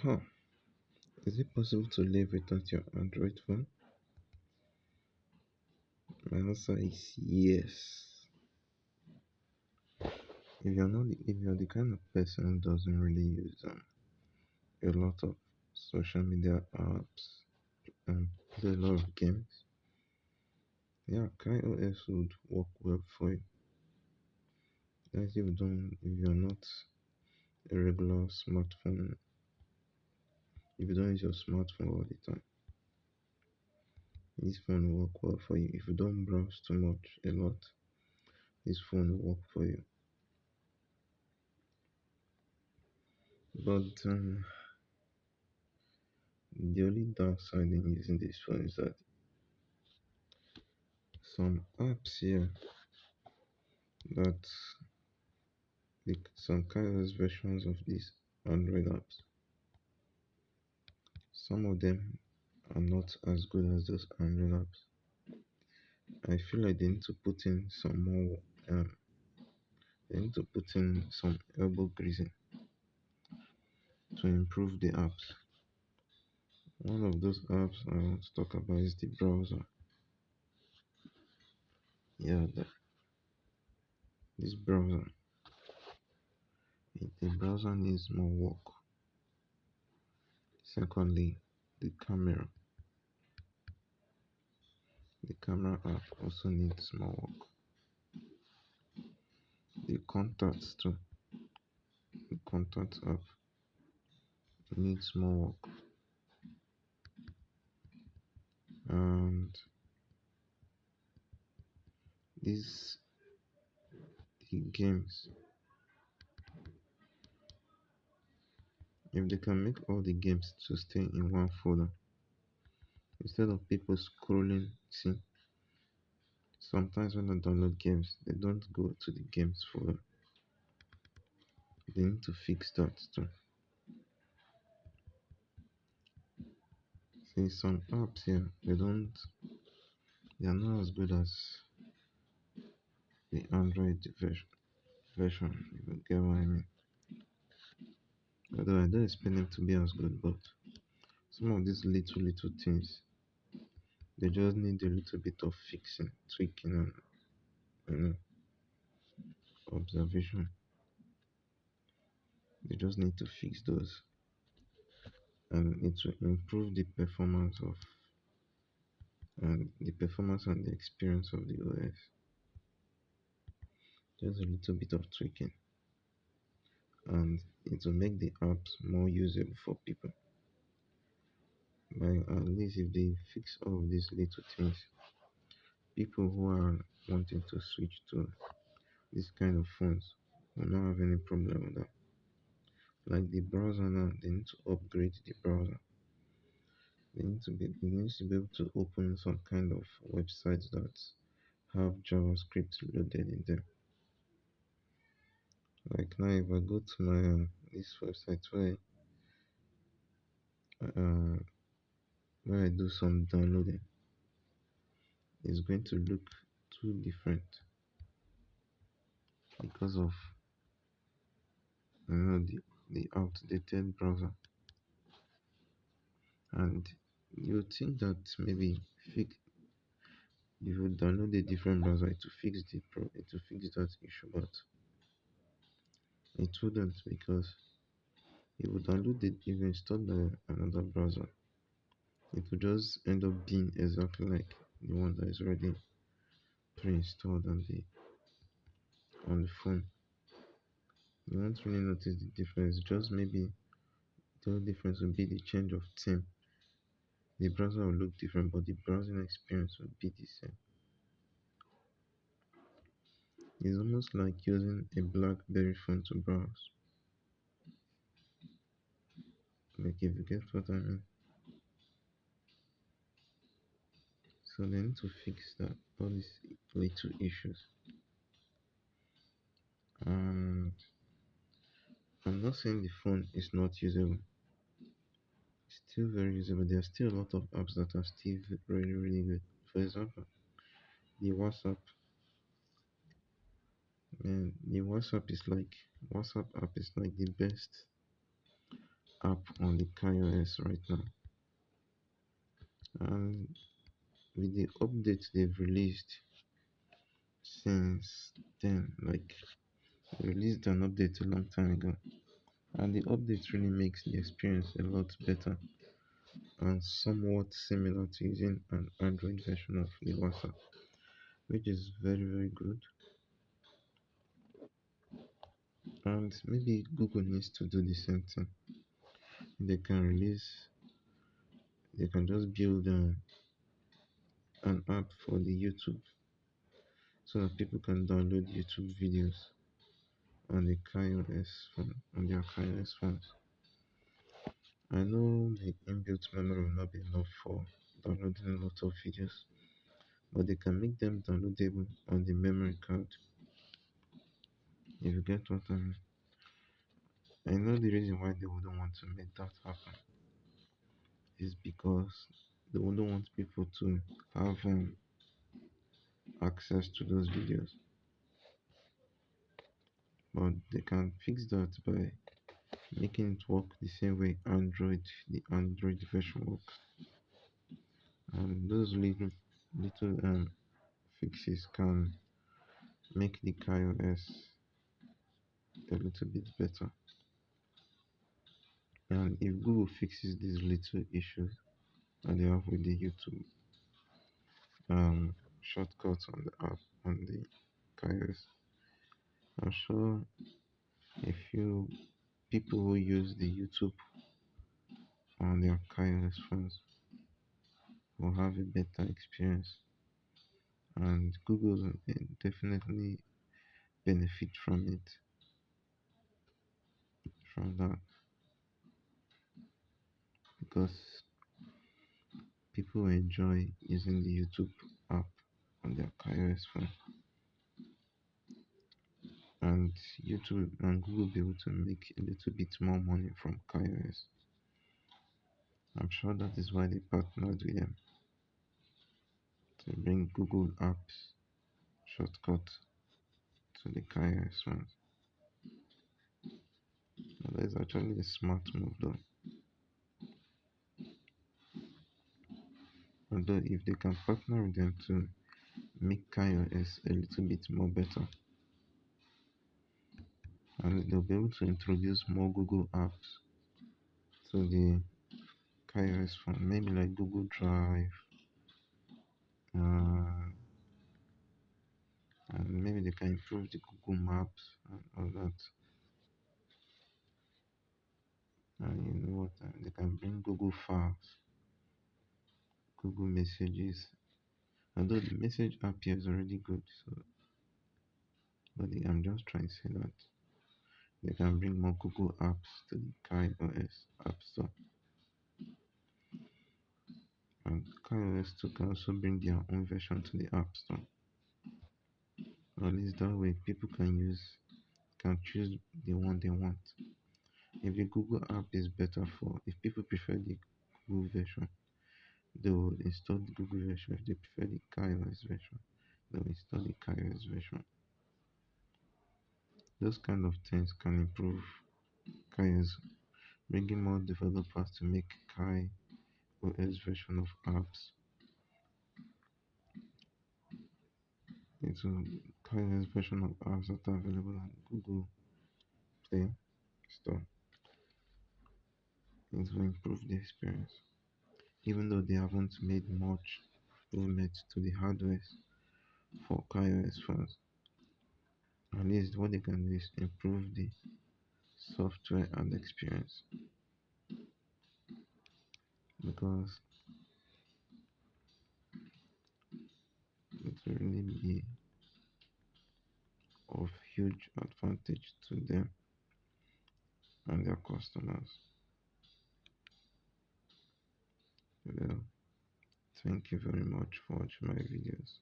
Haha, is it possible to live without your Android phone? My answer is yes. If you're the kind of person who doesn't really use a lot of social media apps and play a lot of games, yeah, Kaios would work well for you. That's if you're not a regular smartphone, if you don't use your smartphone all the time, this phone will work well for you. If you don't browse too much, a lot, this phone will work for you. But the only downside in using this phone is that some apps here that some Kairos versions of these Android apps, some of them are not as good as those Android apps. I feel like they need to put in some more, they need to put in some elbow greasing to improve the apps. One of those apps I want to talk about is the browser. Yeah, this browser, the browser needs more work. Secondly, the camera. The camera app also needs more work. The contacts too. The contacts app needs more work. And these the games, if they can make all the games to stay in one folder instead of people scrolling, see, sometimes when I download games, they don't go to the games folder. They need to fix that too. See, some apps here, they are not as good as the Android version. If you get what I mean. Although I don't expect them to be as good, but some of these little things, they just need a little bit of fixing, tweaking, and you know, observation. They just need to fix those, and it will improve the performance and the experience of the OS. Just a little bit of tweaking, and it will make the apps more usable for people. By at least if they fix all of these little things, people who are wanting to switch to this kind of phones will not have any problem with that. Like the browser now, they need to upgrade the browser. It needs to be able to open some kind of websites that have JavaScript loaded in them. Like now, if I go to my this website uh, where I do some downloading, it's going to look too different because of the outdated browser. And you would think that maybe fix if you download a different browser it will fix that issue, but it wouldn't because if you install another browser, it will just end up being exactly like the one that is already pre-installed on the phone. You won't really notice the difference. Just maybe the only difference will be the change of theme. The browser will look different, but the browsing experience will be the same. It's almost like using a BlackBerry phone to browse. Like if you get what I mean. So they need to fix that all these little issues. And I'm not saying the phone is not usable. It's still very usable. There are still a lot of apps that are still really good. For example, the WhatsApp. Man, the WhatsApp app is like the best app on the Kaios right now. And with the updates they've released since then, like they released an update a long time ago, and the update really makes the experience a lot better and somewhat similar to using an Android version of the WhatsApp, which is very good. And maybe Google needs to do the same thing. They can release, they can just build an app for the YouTube so that people can download YouTube videos on the Kaios phone, on their Kaios phones. I know the inbuilt memory will not be enough for downloading a lot of videos, but they can make them downloadable on the memory card. If you get what I mean. I know the reason why they wouldn't want to make that happen is because they wouldn't want people to have access to those videos. But they can fix that by making it work the same way the Android version works. And those little fixes can make the Kaios a little bit better. And if Google fixes these little issues that they have with the YouTube shortcuts on the app on the Kaios, I'm sure a few people who use the YouTube on their Kaios phones will have a better experience, and Google will definitely benefit from that, because people enjoy using the YouTube app on their Kaios phone, and YouTube and Google will be able to make a little bit more money from Kaios. I'm sure that is why they partnered with them to bring Google Apps shortcut to the Kaios phones. That is actually a smart move though. Although if they can partner with them to make Kaios a little bit more better, and they'll be able to introduce more Google apps to the Kaios phone, maybe like Google Drive, uh, and maybe they can improve the Google Maps and all that. And you know what? They can bring Google Files, Google Messages. Although the message app here is already good, so but I'm just trying to say that they can bring more Google apps to the Kaios App Store. And Kaios too can also bring their own version to the App Store. At least that way people can choose the one they want. If the Google app is better if people prefer the Google version, they will install the Google version. If they prefer the Kaios version, they will install the Kaios version. Those kind of things can improve Kaios, bringing more developers to make Kai OS version of apps into Kaios version of apps that are available on Google Play Store. It will improve the experience, even though they haven't made much improvement to the hardware for Kaios phones. At least what they can do is improve the software and experience, because it will really be of huge advantage to them and their customers. Well, thank you very much for watching my videos.